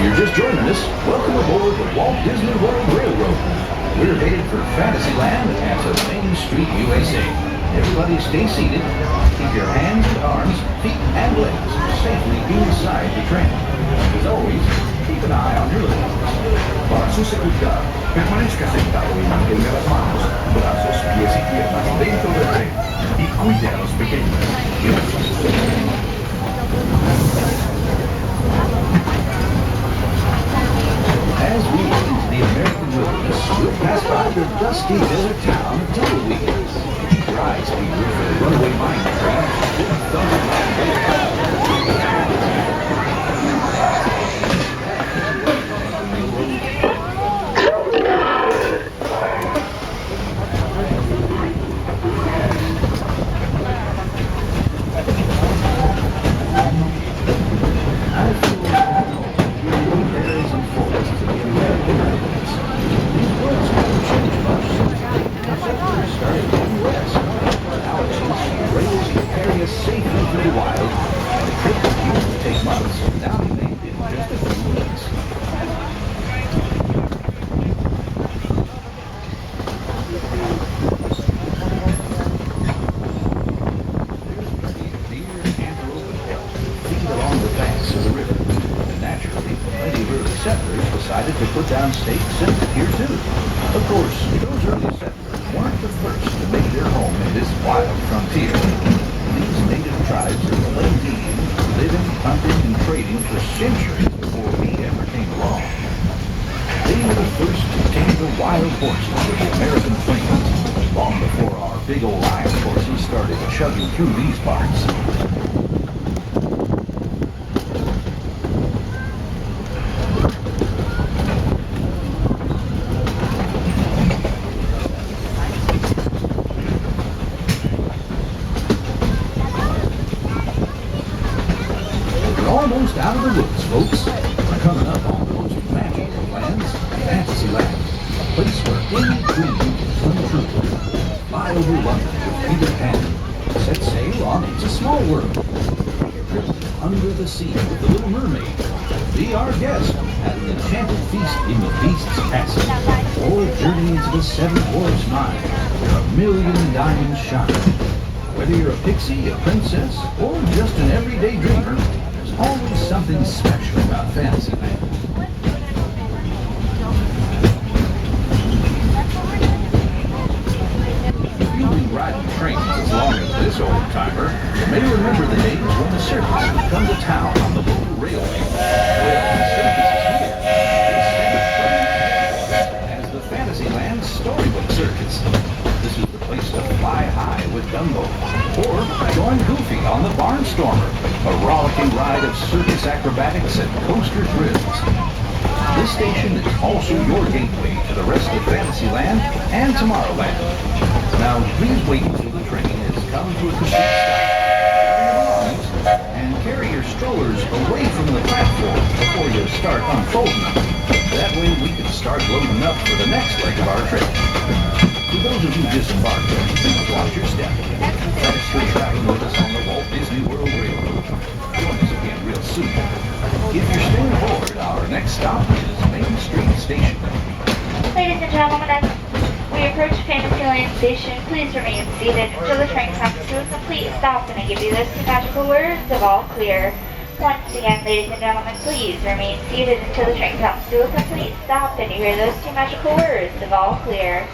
you're just joining us, welcome aboard the Walt Disney World Railroad. We're headed for Fantasyland at the Main Street, USA. Everybody stay seated. Keep your hands and arms, feet, and legs safely inside the train. As always, keep an eye on your legs. Para su seguridad, permanezca sentado y mantenga las manos, brazos, pies y piernas dentro del tren. Y cuide a los pequeños. As we head into the American wilderness, we'll pass by the dusty desert town of Tumbleweed. Keep your eyes peeled for the runaway mine train. Decided to put down stakes and here too. Of course, those early settlers weren't the first to make their home in this wild frontier. These native tribes of Plain Indians living, hunting, and trading for centuries before we ever came along. They were the first to tame the wild horses of the American plains, long before our big old iron horses started chugging through these parts. Almost out of the woods, folks. We're coming up on the most magical lands, Fantasyland, a place where any dream can come true. Fly over London with Peter Pan, set sail on It's a Small World, Under the Sea with the Little Mermaid, be our guest at an enchanted feast in the Beast's Castle, or journey into the Seven Dwarfs Mine, where a million diamonds shine. Whether you're a pixie, a princess, or just an everyday dreamer, always something special about Fantasyland. If you've been riding trains as long as this old-timer, you may remember the days when the circus would come to town on the local railway. Well, the circus is here. As the Fantasyland Storybook Circus. This is the place to fly high with Dumbo, or join Goofy on the Barnstormer, a rollicking ride of circus acrobatics and coaster thrills. This station is also your gateway to the rest of Fantasyland and Tomorrowland. Now, please wait until the train has come to a complete stop. And carry your strollers away from the platform before you start unfolding them. That way we can start loading up for the next leg of our trip. For those of you disembarked, please watch your step. Thanks for traveling with us on the Walt Disney World Railroad. Join us again real soon. If you're staying aboard, our next stop is Main Street Station. Ladies and gentlemen, as we approach Fantasyland Station, please remain seated until the train comes to a complete stop and I give you those two magical words of all clear. Once again, ladies and gentlemen, please remain seated until the train comes to a complete stop and you hear those two magical words of all clear.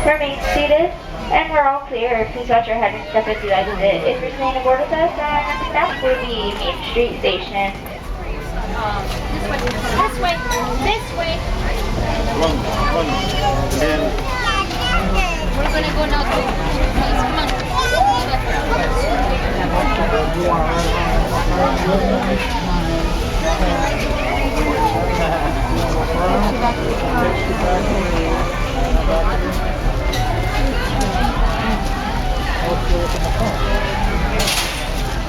Remain seated, and we're all clear. Please watch your head and step as you exit. If you're staying aboard with us, our next stop will be Main Street Station. This way. This way. One. And We're gonna go now to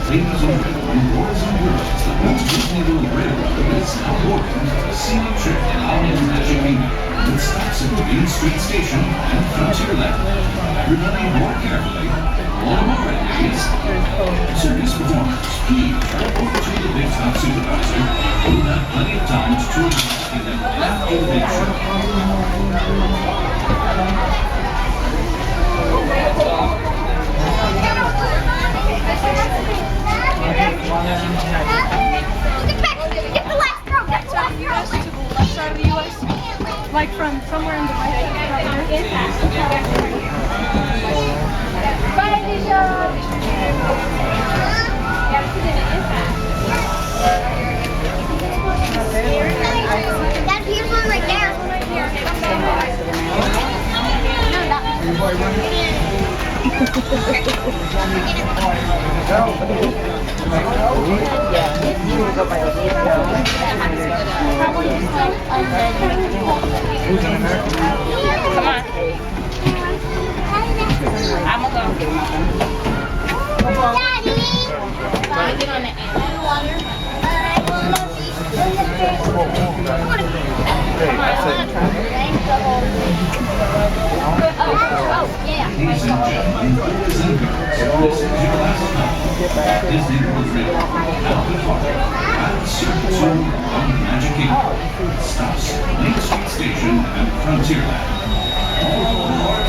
Ladies and gentlemen, boys and girls, the Walt Disney World Railroad is now boarding for a scenic trip down in Magic Kingdom. It stops at the Main Street Station and Frontierland. Everybody board carefully. Circus performers, please report to the Big Top supervisor. We'll have plenty of time to tour the kingdom after the big show. Get the last row. Get the last row. Left side of the U.S. Like from somewhere in the right. Bye, Bishop. That beautiful one right there. No, that Come on. I'm gonna go. Daddy. Get on it. Oh, yeah. Ladies and gentlemen, boys and girls, this is your last night. Disney World Rail, out the park, at Circle Zoo on the Magic Kingdom. Stops at Main Street Station and Frontierland. All aboard.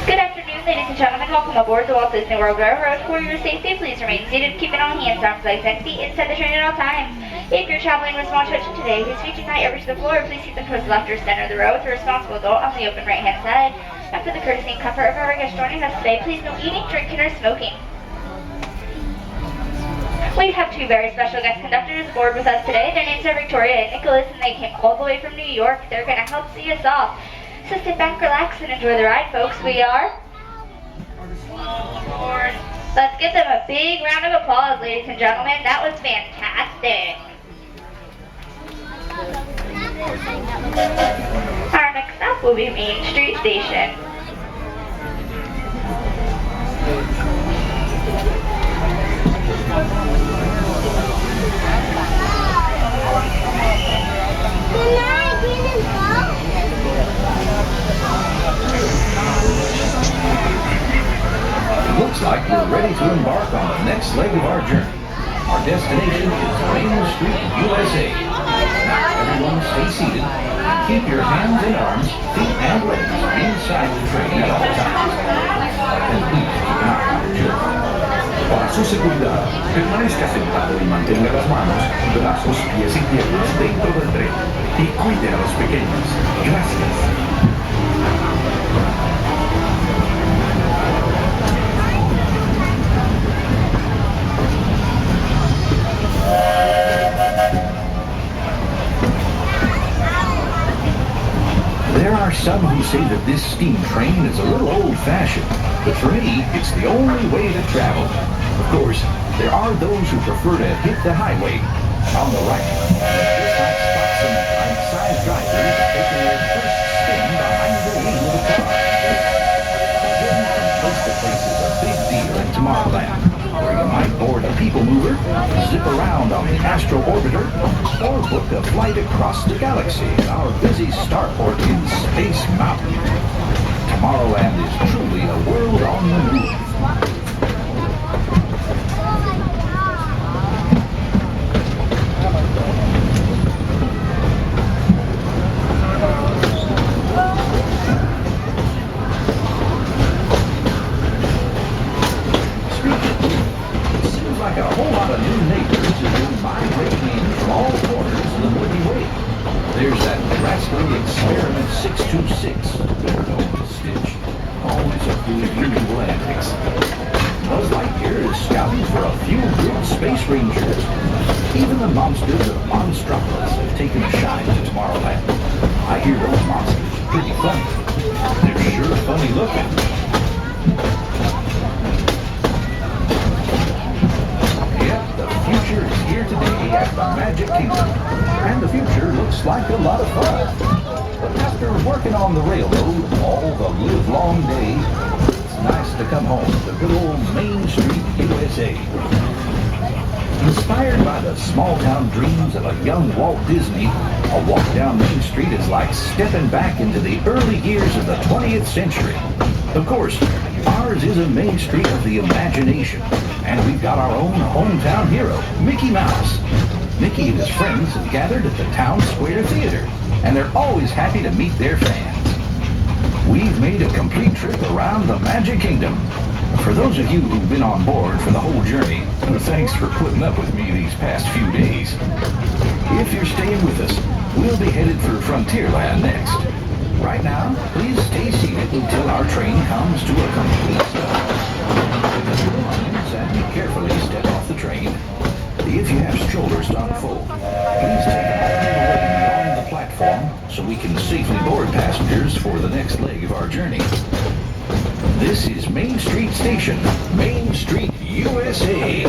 Good afternoon, ladies and gentlemen. Welcome aboard the Walt Disney World Railroad. For your safety, please remain seated, keeping all hands, arms, legs, and feet inside the train at all times. If you're traveling with small children today whose feet do not ever to the floor, please keep them towards the left or center of the row with a responsible adult on the open right-hand side. And for the courtesy and comfort of our guests joining us today, please no eating, drinking, or smoking. We have two very special guest conductors aboard with us today. Their names are Victoria and Nicholas, and they came all the way from New York. They're going to help see us off. So sit back, relax, and enjoy the ride, folks. We are aboard. Let's give them a big round of applause, ladies and gentlemen. That was fantastic. Our next stop will be Main Street Station. Looks like we're ready to embark on the next leg of our journey. Our destination is Main Street, USA. Now everyone stay seated. Keep your hands and arms, feet and legs inside the train at all times. And please keep an eye on your children. Para su seguridad, permanezca sentado y mantenga las manos, brazos, pies y piernas dentro del tren. Y cuide a los pequeños. Gracias. There are some who say that this steam train is a little old-fashioned, but for me, it's the only way to travel. Of course, there are those who prefer to hit the highway. On the right, this might spot some right-sized drivers taking their first spin behind the Tomorrowland, where you might board a people mover, zip around on the Astro Orbiter, or book a flight across the galaxy in our busy starport in Space Mountain. Tomorrowland is truly a world on the move. A whole lot of new neighbors have been migrating in from all corners of the Milky Way. There's that rascally Experiment 626, better known as Stitch, always up to his usual antics. Buzz Lightyear is scouting for a few good space rangers. Even the monsters of Monstropolis have taken a shine to Tomorrowland. I hear those monsters are pretty funny. They're sure funny looking. The future is here today at the Magic Kingdom, and the future looks like a lot of fun. But after working on the railroad all the live-long day, it's nice to come home to good old Main Street, USA. Inspired by the small-town dreams of a young Walt Disney, a walk down Main Street is like stepping back into the early years of the 20th century. Of course, ours is a Main Street of the imagination, and we've got our own hometown hero, Mickey Mouse. Mickey and his friends have gathered at the Town Square Theater, and they're always happy to meet their fans. We've made a complete trip around the Magic Kingdom. For those of you who've been on board for the whole journey, thanks for putting up with me these past few days. If you're staying with us, we'll be headed for Frontierland next. Right now, please stay seated until our train comes to a complete stop. And carefully step off the train. If you have strollers to unfold, please take a moment away beyond the platform so we can safely board passengers for the next leg of our journey. This is Main Street Station, Main Street, USA.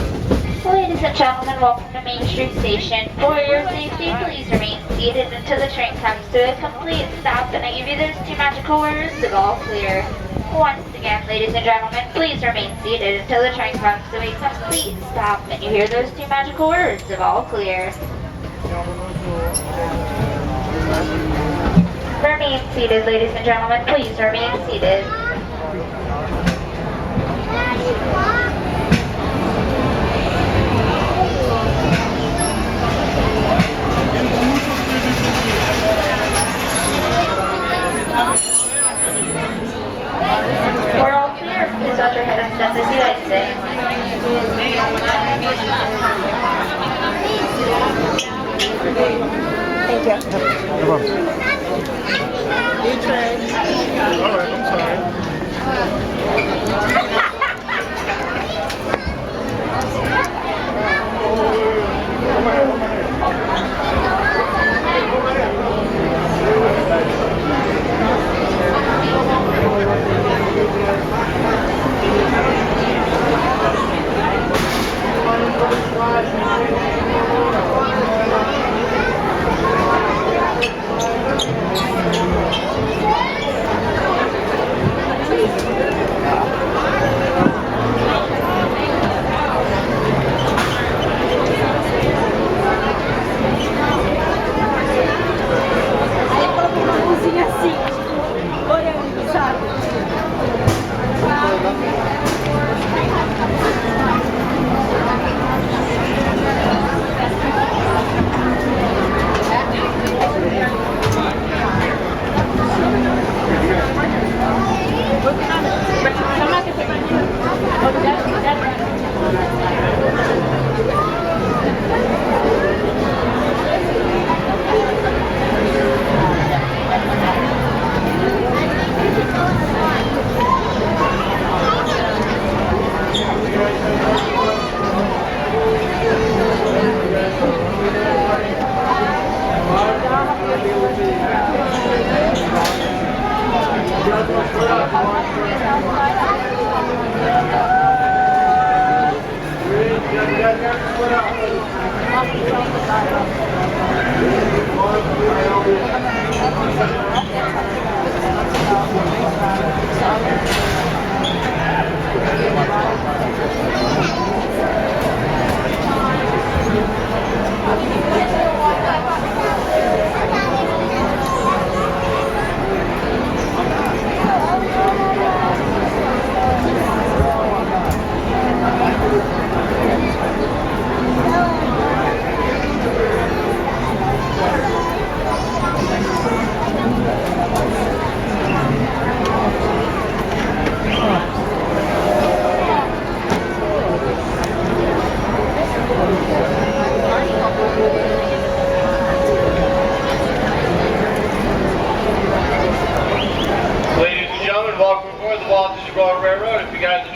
Ladies and gentlemen, welcome to Main Street Station. For your safety, please remain seated until the train comes to a complete stop and I give you those two magical words of all clear. Once again, ladies and gentlemen, please remain seated until the train comes to a complete stop and you hear those two magical words of all clear. Remain seated, ladies and gentlemen, please remain seated. We're all clear. Please hold your head and step as you exit. Thank you. Come on. All right, I'm sorry.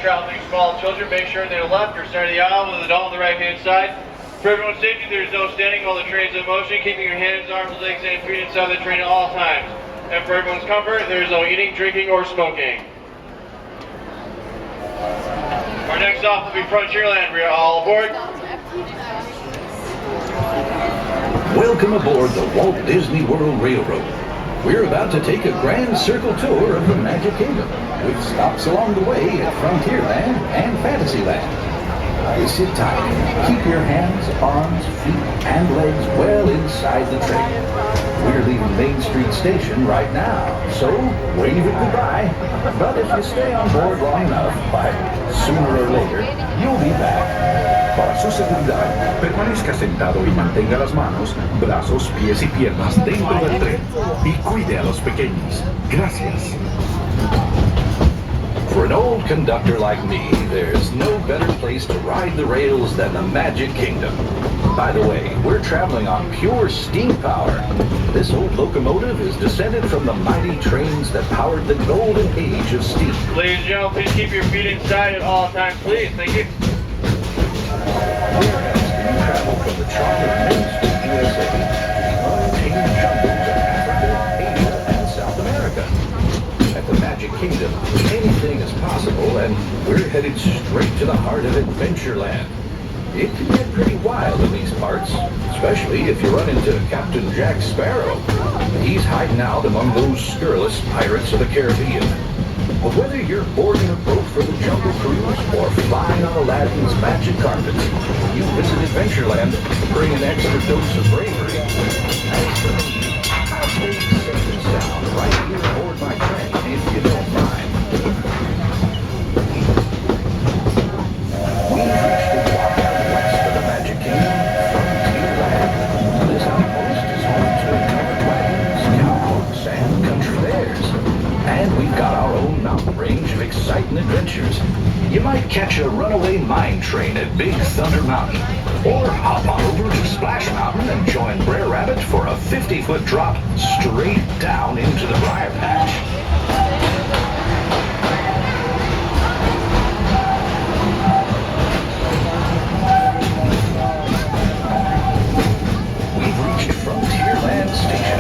traveling small children, make sure they're left or center of the aisle with an adult on the right-hand side. For everyone's safety, there is no standing while the train is in motion, keeping your hands, arms, legs, and feet inside the train at all times. And for everyone's comfort, there is no eating, drinking, or smoking. Our next stop will be Frontierland. We are all aboard. Welcome aboard the Walt Disney World Railroad. We're about to take a grand circle tour of the Magic Kingdom, with stops along the way at Frontierland and Fantasyland. Sit tight. Keep your hands, arms, feet, and legs well inside the train. We're leaving Main Street Station right now, so wave it goodbye. But if you stay on board long enough, why, sooner or later, you'll be back. Para su seguridad, permanezca sentado y mantenga las manos, brazos, pies y piernas dentro del tren. Y cuide a los pequeños. Gracias. For an old conductor like me, there's no better place to ride the rails than the Magic Kingdom. By the way, we're traveling on pure steam power. This old locomotive is descended from the mighty trains that powered the golden age of steam. Ladies and gentlemen, please keep your feet inside at all times, please. Thank you. Whereas you travel from the chocolate Main Street USA to the untamed jungles of Africa, Asia, and South America. At the Magic Kingdom, anything is possible, and we're headed straight to the heart of Adventureland. It can get pretty wild in these parts, especially if you run into Captain Jack Sparrow. He's hiding out among those scurrilous pirates of the Caribbean. But whether you're boarding a boat for the Jungle Cruise or flying on Aladdin's magic carpets, when you visit Adventureland, bring an extra dose of bravery. As for me, I'll stay safe and sound right here aboard my train, if you don't mind. We've reached the wild west of the Magic Kingdom, Frontierland. This outpost is home to covered wagons, cowpokes, and country bears. And we've got our own mountain range of exciting adventures. You might catch a runaway mine train at Big Thunder Mountain, or hop on over to Splash Mountain and join Brer Rabbit for a 50-foot drop straight down into the Briar Patch. We've reached Frontierland Station.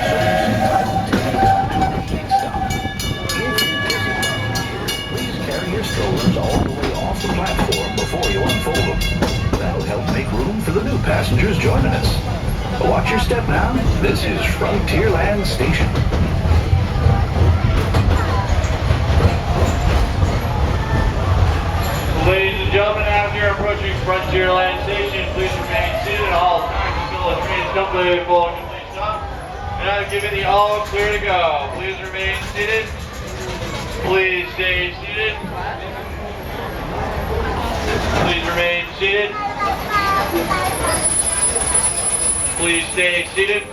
So there's some time to take down to a repeat stop. If you visit Frontier, please carry your strollers all the way off the platform before you unfold them. That'll help make room for the new passengers joining us. Watch your step now. This is Frontierland Station. Ladies and gentlemen, as you're approaching Frontierland Station, please remain seated at all times until the train is completely full and complete stop. And I've given the all clear to go. Please remain seated. Please stay seated. Please remain seated. Please stay seated.